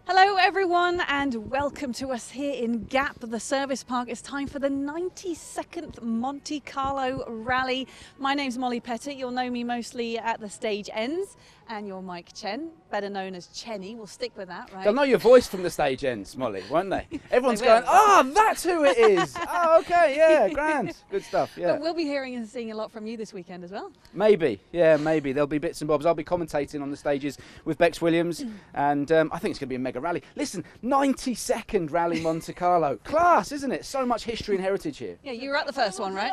Hello everyone and welcome to us here in Gap, the service park. It's time for the 92nd Monte-Carlo Rally. My name's Molly Pettit. You'll know me mostly at the stage ends, and you're Mike Chen, better known as Chenny. We'll stick with that, right? They'll know your voice from the stage ends, Molly, won't they? Everyone's going, oh, that's who it is. Oh, okay, yeah, grand. Good stuff, yeah. But we'll be hearing and seeing a lot from you this weekend as well. Maybe, yeah, maybe. There'll be bits and bobs. I'll be commentating on the stages with Bex Williams, and I think it's going to be a mega rally. Listen, 92nd Rally Monte Carlo. Class, isn't it? So much history and heritage here. Yeah, you were at the first one, right?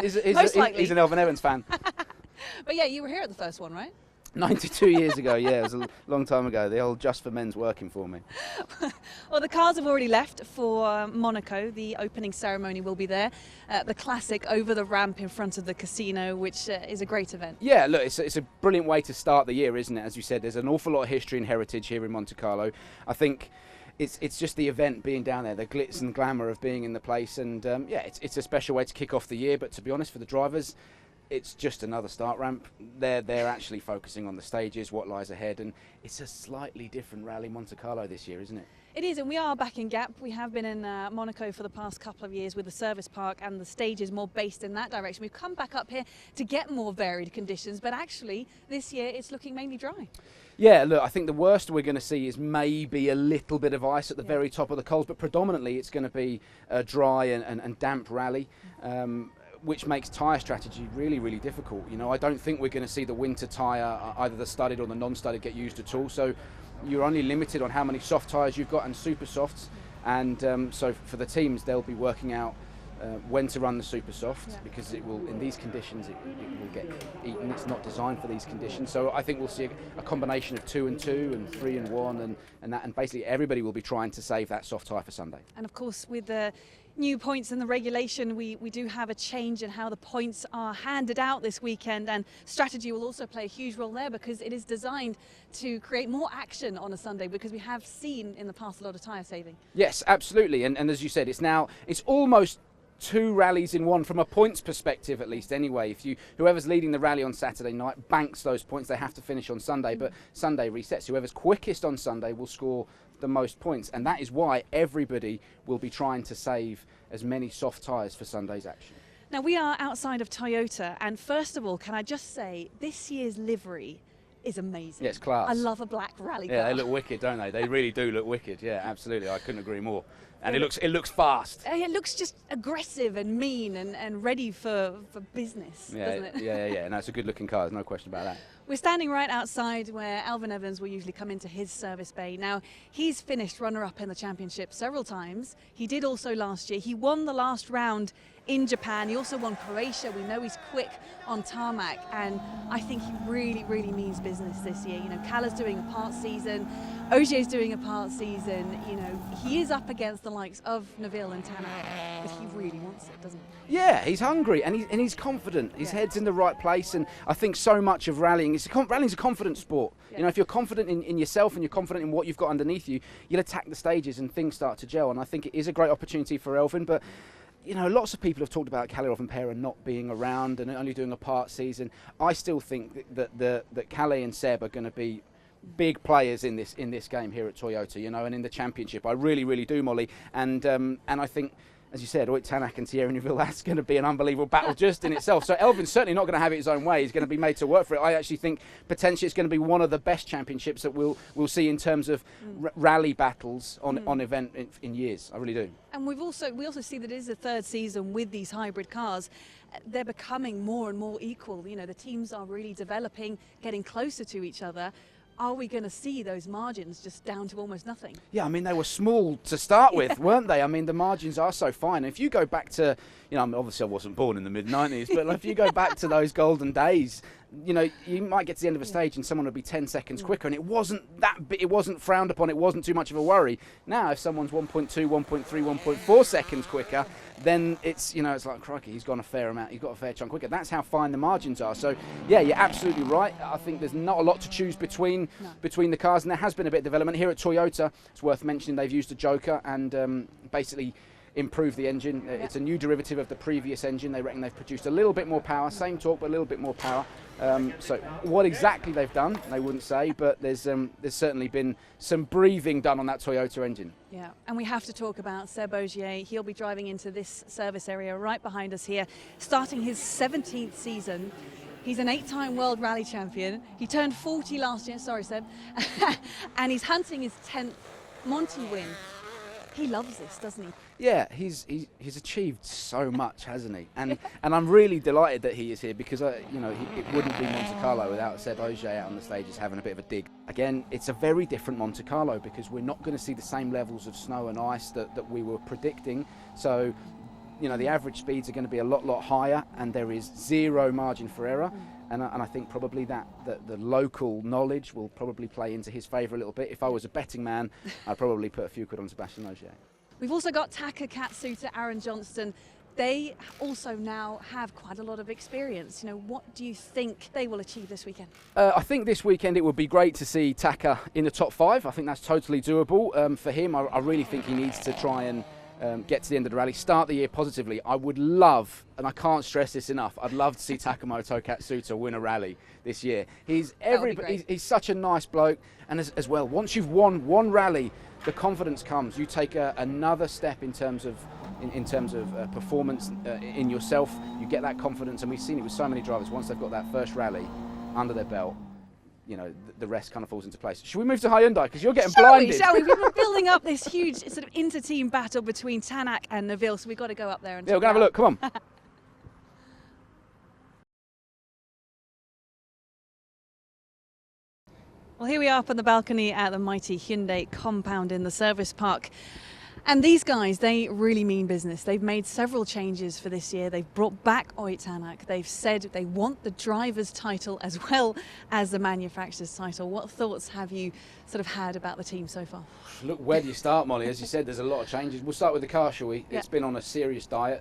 He's an Elvin Evans fan. But yeah, you were here at the first one, right? 92 years ago, yeah, it was a long time ago. The old Just for Men's working for me. Well, the cars have already left for Monaco. The opening ceremony will be there. The classic over the ramp in front of the casino, which is a great event. Yeah, look, it's a brilliant way to start the year, isn't it? As you said, there's an awful lot of history and heritage here in Monte Carlo. I think it's just the event being down there, the glitz and glamour of being in the place, and yeah, it's a special way to kick off the year. But to be honest, for the drivers, it's just another start ramp. They're actually focusing on the stages, what lies ahead, and it's a slightly different Rally Monte Carlo this year, isn't it? It is, and we are back in Gap. We have been in Monaco for the past couple of years with the service park and the stages more based in that direction. We've come back up here to get more varied conditions, but actually this year it's looking mainly dry. Yeah, look, I think the worst we're going to see is maybe a little bit of ice at the very top of the coals, but predominantly it's going to be a dry and damp rally. Which makes tyre strategy really, really difficult. You know, I don't think we're going to see the winter tyre, either the studded or the non-studded, get used at all. So you're only limited on how many soft tyres you've got and super softs. And so for the teams, they'll be working out when to run the super soft, because it will, in these conditions, it will get eaten. It's not designed for these conditions. So I think we'll see a combination of 2 and 2 and 3 and 1 and basically everybody will be trying to save that soft tyre for Sunday. And of course, with the new points in the regulation, we do have a change in how the points are handed out this weekend, and strategy will also play a huge role there because it is designed to create more action on a Sunday, because we have seen in the past a lot of tyre saving. Yes, absolutely, and as you said, it's almost 2 rallies in one from a points perspective, at least anyway. Whoever's leading the rally on Saturday night banks those points, they have to finish on Sunday, but Sunday resets. Whoever's quickest on Sunday will score the most points, and that is why everybody will be trying to save as many soft tyres for Sunday's action. Now, we are outside of Toyota, and first of all, can I just say, this year's livery is amazing. Yeah, it's class. I love a black rally car. Yeah, they look wicked, don't they? They really do look wicked. Yeah, absolutely. I couldn't agree more. And it looks fast. It looks just aggressive and mean and ready for business, doesn't it? Yeah. No, it's a good looking car, there's no question about that. We're standing right outside where Elvin Evans will usually come into his service bay. Now, he's finished runner-up in the championship several times. He did also last year. He won the last round in Japan. He also won Croatia. We know he's quick on tarmac, and I think he really, really means business this year. You know, Cala's doing a part season, Ogier's doing a part season. You know, he is up against the likes of Neville and Tanak, but he really wants it, doesn't he? Yeah, he's hungry and he's confident. His head's in the right place, and I think so much of rallying's a confident sport. Yeah. You know, if you're confident in yourself and you're confident in what you've got underneath you, you'll attack the stages and things start to gel. And I think it is a great opportunity for Elvin, but you know, lots of people have talked about Kalle Rovanperä not being around and only doing a part season. I still think that Kalle and Seb are going to be big players in this game here at Toyota, you know, and in the championship. I really, really do, Molly. And I think, as you said, Ott Tanak and Thierry Neuville, that's going to be an unbelievable battle just in itself. So Elvin's certainly not going to have it his own way. He's going to be made to work for it. I actually think potentially it's going to be one of the best championships that we'll see in terms of rally battles on event in years. I really do. And we also see that it is the third season with these hybrid cars. They're becoming more and more equal. You know, the teams are really developing, getting closer to each other. Are we going to see those margins just down to almost nothing? Yeah, I mean, they were small to start with, weren't they? I mean, the margins are so fine. If you go back to, you know, obviously I wasn't born in the mid-90s, but if you go back to those golden days, you know, you might get to the end of a stage and someone would be 10 seconds quicker, and it wasn't frowned upon, it wasn't too much of a worry. Now, if someone's 1.2, 1.3, 1.4 seconds quicker, then it's, you know, it's like, crikey, he's got a fair chunk quicker. That's how fine the margins are. So, yeah, you're absolutely right. I think there's not a lot to choose between the cars, and there has been a bit of development. Here at Toyota, it's worth mentioning they've used a joker, and basically improve the engine. It's a new derivative of the previous engine. They reckon they've produced a little bit more power, same torque but a little bit more power. So what exactly they've done, they wouldn't say, but there's certainly been some breathing done on that Toyota engine. Yeah, and we have to talk about Seb Ogier. He'll be driving into this service area right behind us here, starting his 17th season. He's an 8-time World Rally Champion. He turned 40 last year, sorry Seb, and he's hunting his 10th Monty win. He loves this, doesn't he? Yeah, he's achieved so much, hasn't he? And I'm really delighted that he is here because it wouldn't be Monte-Carlo without Seb Ogier out on the stages having a bit of a dig. Again, it's a very different Monte-Carlo because we're not going to see the same levels of snow and ice that we were predicting. So, the average speeds are going to be a lot higher, and there is zero margin for error. And I think probably that the local knowledge will probably play into his favour a little bit. If I was a betting man, I'd probably put a few quid on Sebastian Ogier. We've also got Taka Katsuta, Aaron Johnston. They also now have quite a lot of experience. What do you think they will achieve this weekend? I think this weekend it would be great to see Taka in the top 5. I think that's totally doable for him. I really think he needs to try and get to the end of the rally, start the year positively. I would love, and I can't stress this enough, I'd love to see Takamoto Katsuta win a rally this year. He's such a nice bloke, and as well, once you've won one rally, the confidence comes. You take another step in terms of performance in yourself. You get that confidence, and we've seen it with so many drivers. Once they've got that first rally under their belt, the rest kind of falls into place. Should we move to Hyundai? Because you're getting blinded. Shall we? We've been building up this huge sort of inter-team battle between Tanak and Neville, so we've got to go up there and we're going to have a look. Come on. Well, here we are up on the balcony at the mighty Hyundai compound in the service park. And these guys, they really mean business. They've made several changes for this year. They've brought back Ott Tanak. They've said they want the driver's title as well as the manufacturer's title. What thoughts have you sort of had about the team so far? Look, where do you start, Molly? As you said, there's a lot of changes. We'll start with the car, shall we? Yeah. It's been on a serious diet.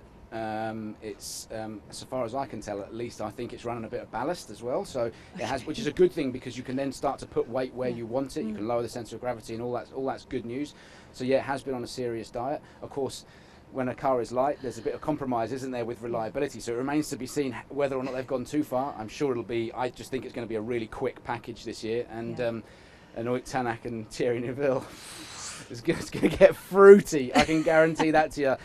It's, so far as I can tell, at least, I think it's running a bit of ballast as well. So it has, which is a good thing because you can then start to put weight where you want it. You can lower the centre of gravity, and all that's good news. So yeah, it has been on a serious diet. Of course, when a car is light, there's a bit of compromise, isn't there, with reliability. So it remains to be seen whether or not they've gone too far. I'm sure it'll be. I just think it's going to be a really quick package this year, and Ott Tanak and Thierry Neuville. It's going to get fruity. I can guarantee that to you.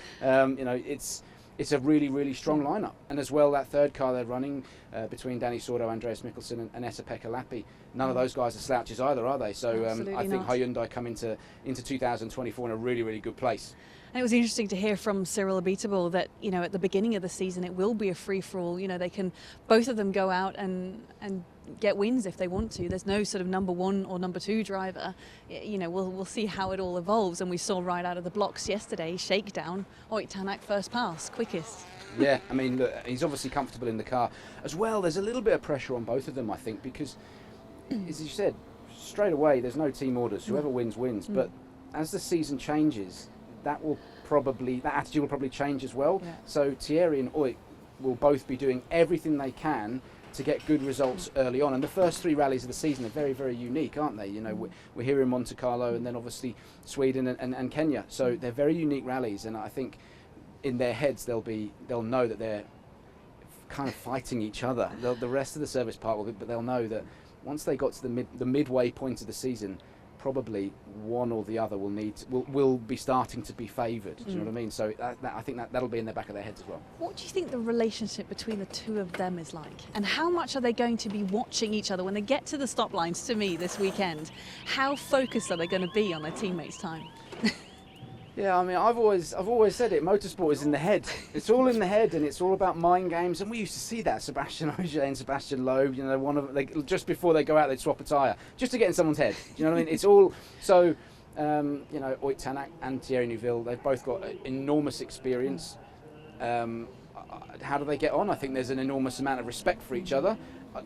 It's a really strong lineup, and as well that third car they're running between Danny Sordo, Andreas Mikkelsen, and Esa-Pekka Lappi. None of those guys are slouches either, are they? So I think Hyundai come into 2024 in a really good place. And it was interesting to hear from Cyril Abiteboul that at the beginning of the season it will be a free-for-all. They can both of them go out and get wins if they want to. There's no sort of number 1 or number 2 driver. We'll see how it all evolves. And we saw right out of the blocks yesterday, shakedown, Ott Tanak first pass, quickest. Yeah, I mean, look, he's obviously comfortable in the car as well. There's a little bit of pressure on both of them, I think, because as you said, straight away there's no team orders. Whoever wins. But as the season changes, that attitude will probably change as well. Yeah. So Thierry and Ott will both be doing everything they can to get good results early on. And the first 3 rallies of the season are very unique, aren't they? We're here in Monte-Carlo and then obviously Sweden and Kenya. So they're very unique rallies, and I think in their heads they'll know that they're kind of fighting each other. The rest of the service part will be, but they'll know that once they got to the midway point of the season, probably one or the other will be starting to be favoured. Do you know what I mean? So I think that'll be in the back of their heads as well. What do you think the relationship between the two of them is like? And how much are they going to be watching each other when they get to the stop lines, to me, this weekend? How focused are they going to be on their teammates' time? Yeah, I mean, I've always said it. Motorsport is in the head. It's all in the head, and it's all about mind games. And we used to see that Sebastian Ogier and Sebastian Loeb. Just before they go out, they'd swap a tyre just to get in someone's head. Do you know what I mean? It's all so. Ott Tanak and Thierry Neuville, they've both got enormous experience. How do they get on? I think there's an enormous amount of respect for each other.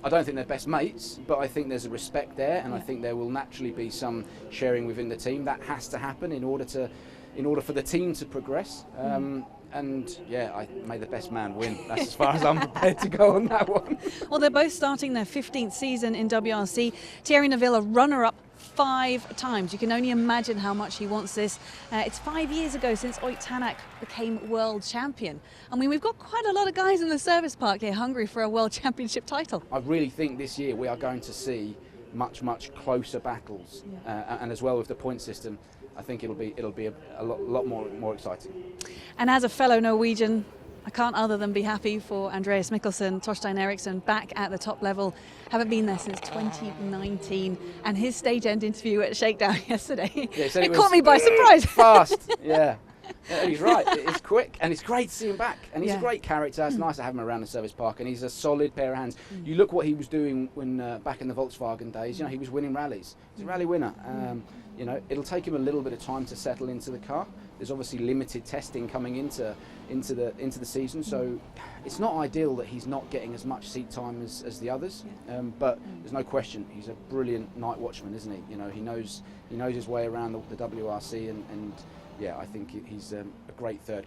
I don't think they're best mates, but I think there's a respect there, and I think there will naturally be some sharing within the team. That has to happen in order for the team to progress. And yeah, may the best man win. That's as far as I'm prepared to go on that one. Well, they're both starting their 15th season in WRC. Thierry Neuville, a runner-up 5 times. You can only imagine how much he wants this. It's 5 years ago since Oyt Tanak became world champion. I mean, we've got quite a lot of guys in the service park here hungry for a world championship title. I really think this year we are going to see much closer battles, and as well with the point system, I think it'll be a lot more exciting. And as a fellow Norwegian, I can't other than be happy for Andreas Mikkelsen, Torstein Eriksson back at the top level. Haven't been there since 2019, and his stage end interview at Shakedown yesterday, it caught me by surprise. Fast, yeah. He's right, it's quick, and it's great to see him back, and he's a great character. It's nice to have him around the service park, and he's a solid pair of hands. You look what he was doing when back in the Volkswagen days, you know, he was winning rallies. He's a rally winner. You know, it'll take him a little bit of time to settle into the car. There's obviously limited testing coming into the season, so it's not ideal that he's not getting as much seat time as the others. But there's no question he's a brilliant night watchman, isn't he? You know, he knows his way around the WRC, and yeah, I think he's a great third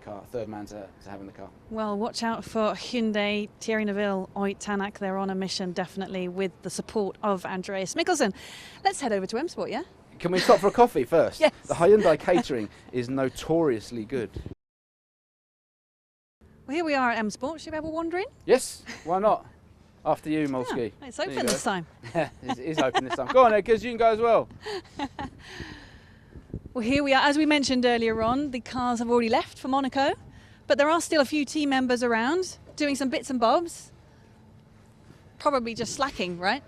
man to have in the car. Well, watch out for Hyundai, Thierry Neuville, Oyt Tanak. They're on a mission, definitely, with the support of Andreas Mikkelsen. Let's head over to M Sport, yeah? Can we stop for a coffee first? Yes. The Hyundai catering is notoriously good. Well, here we are at M Sport. Should we have a wander in? Yes, why not? After you, Molsky. Yeah, it's open this time. Yeah, it is open this time. Go on, because you can go as well. Well, here we are. As we mentioned earlier on, the cars have already left for Monaco, but there are still a few team members around doing some bits and bobs. Probably just slacking, right?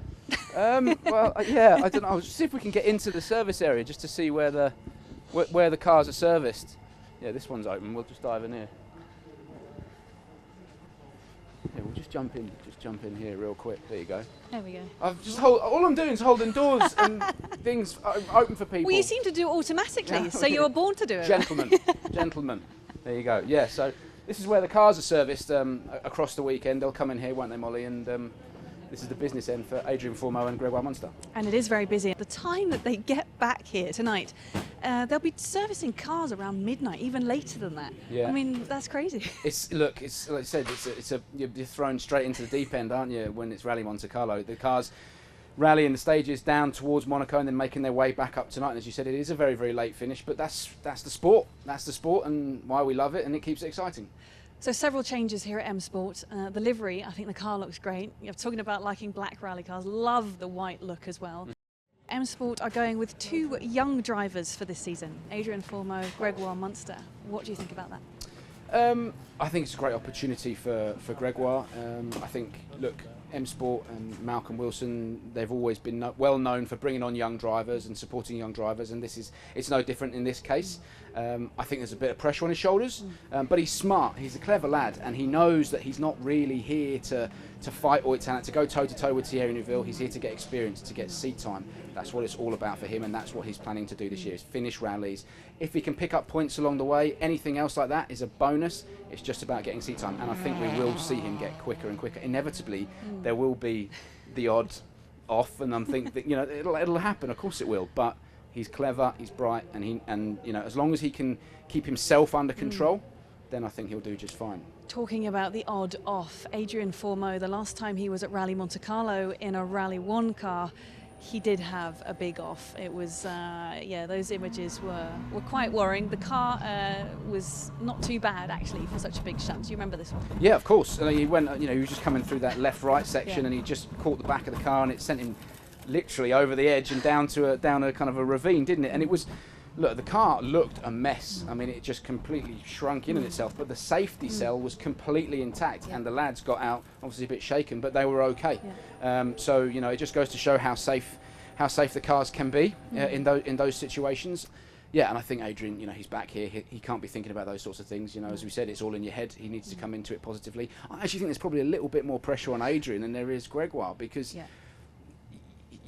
Well, yeah, I don't know. I'll see if we can get into the service area just to see where the cars are serviced. Yeah, this one's open. We'll just dive in here. Yeah, we'll just jump in here real quick. There you go. There we go. All I'm doing is holding doors and things open for people. Well, you seem to do it automatically, so you were born to do it. Gentlemen. There you go. Yeah, so this is where the cars are serviced across the weekend. They'll come in here, won't they, Molly? And this is the business end for Adrian Formeau and Gregoire Munster. And it is very busy. At the time that they get back here tonight, they'll be servicing cars around midnight, even later than that. Yeah. I mean, that's crazy. It's like I said, you're thrown straight into the deep end, aren't you? When it's Rallye Monte-Carlo, the cars rallying the stages down towards Monaco and then making their way back up tonight. And as you said, it is a very late finish, but that's the sport. That's the sport, and why we love it, and it keeps it exciting. So several changes here at M Sport. The livery, I think the car looks great. You're talking about liking black rally cars. Love the white look as well. M Sport are going with 2 young drivers for this season, Adrian Formeau, Gregoire Munster. What do you think about that? I think it's a great opportunity for Gregoire. I think, look, M Sport and Malcolm Wilson, they've always been well known for bringing on young drivers and supporting young drivers, and it's no different in this case. I think there's a bit of pressure on his shoulders, but he's smart, he's a clever lad, and he knows that he's not really here to fight Oyt Tanak, to go toe-to-toe with Thierry Neuville. He's here to get experience, to get seat time. That's what it's all about for him, and that's what he's planning to do this year, is finish rallies. If he can pick up points along the way, anything else like that is a bonus. It's just about getting seat time, and I think we will see him get quicker and quicker. Inevitably, there will be the odd off, and I'm thinking that, you know, it'll happen. Of course it will, but he's clever, he's bright, and you know, as long as he can keep himself under control, then I think he'll do just fine. Talking about the odd off, Adrian Formeau, the last time he was at Rallye Monte-Carlo in a Rally 1 car, he did have a big off. It was, yeah, those images were quite worrying. The car was not too bad, actually, for such a big shunt. Do you remember this one? Yeah, of course. He went, you know, he was just coming through that left-right section, and he just caught the back of the car, and it sent him literally over the edge and down a kind of a ravine, didn't it? And it was, look, the car looked a mess. I mean, it just completely shrunk in on itself, but the safety cell was completely intact, and the lads got out, obviously a bit shaken, but they were okay. So, you know, it just goes to show how safe the cars can be in those situations. Yeah, and I think Adrian, you know, he's back here. He can't be thinking about those sorts of things. You know, as we said, it's all in your head. He needs to come into it positively. I actually think there's probably a little bit more pressure on Adrian than there is Gregoire, because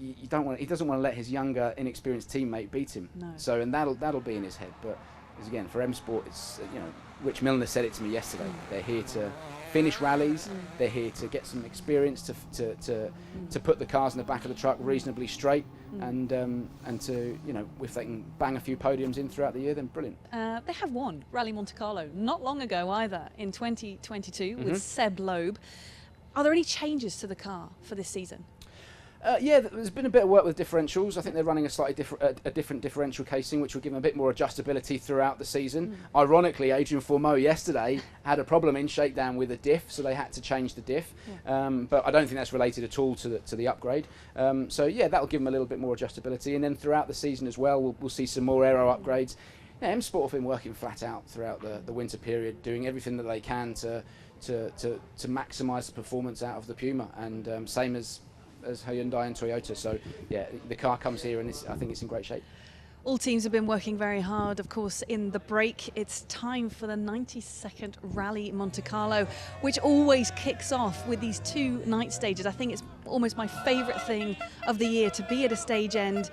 he doesn't want to let his younger, inexperienced teammate beat him. No. So, and that'll be in his head. But as again, for M Sport, it's, you know, Rich Milner said it to me yesterday. They're here to finish rallies. They're here to get some experience, to put the cars in the back of the truck reasonably straight, and to, you know, if they can bang a few podiums in throughout the year, then brilliant. They have won Rallye Monte-Carlo not long ago either, in 2022 with Seb Loeb. Are there any changes to the car for this season? Yeah, there's been a bit of work with differentials. I think they're running a slightly different differential casing, which will give them a bit more adjustability throughout the season. Ironically, Adrian Fourmeau yesterday had a problem in shakedown with a diff, so they had to change the diff. But I don't think that's related at all to the upgrade. So yeah, that'll give them a little bit more adjustability. And then throughout the season as well, we'll see some more aero upgrades. Yeah, M Sport have been working flat out throughout the winter period, doing everything that they can to maximise the performance out of the Puma, and same as Hyundai and Toyota. So yeah, the car comes here and I think it's in great shape. All teams have been working very hard, of course. In the break, it's time for the 92nd Rallye Monte-Carlo, which always kicks off with these 2 night stages. I think it's almost my favourite thing of the year to be at a stage end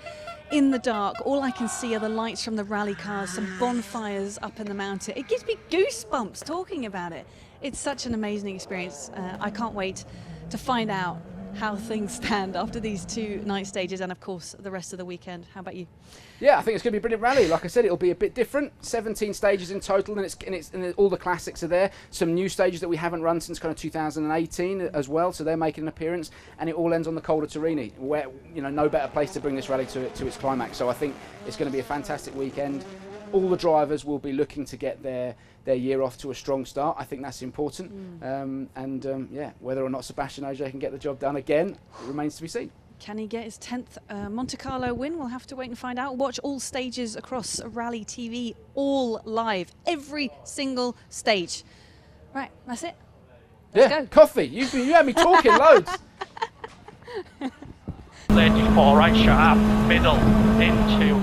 in the dark. All I can see are the lights from the rally cars, some bonfires up in the mountain. It gives me goosebumps talking about it. It's such an amazing experience. I can't wait to find out how things stand after these 2 night stages, and of course the rest of the weekend. How about you? Yeah, I think it's going to be a brilliant rally. Like I said, it'll be a bit different. 17 stages in total, and all the classics are there. Some new stages that we haven't run since kind of 2018 as well, so they're making an appearance. And it all ends on the Col de Torini, where no better place to bring this rally to its climax. So I think it's going to be a fantastic weekend. All the drivers will be looking to get their year off to a strong start. I think that's important. Yeah, whether or not Sebastian Ogier can get the job done again, it remains to be seen. Can he get his 10th Monte Carlo win? We'll have to wait and find out. Watch all stages across Rallye TV, all live, every single stage. Right, that's it. Let's go. Coffee. You had me talking loads. 34 right sharp, middle, into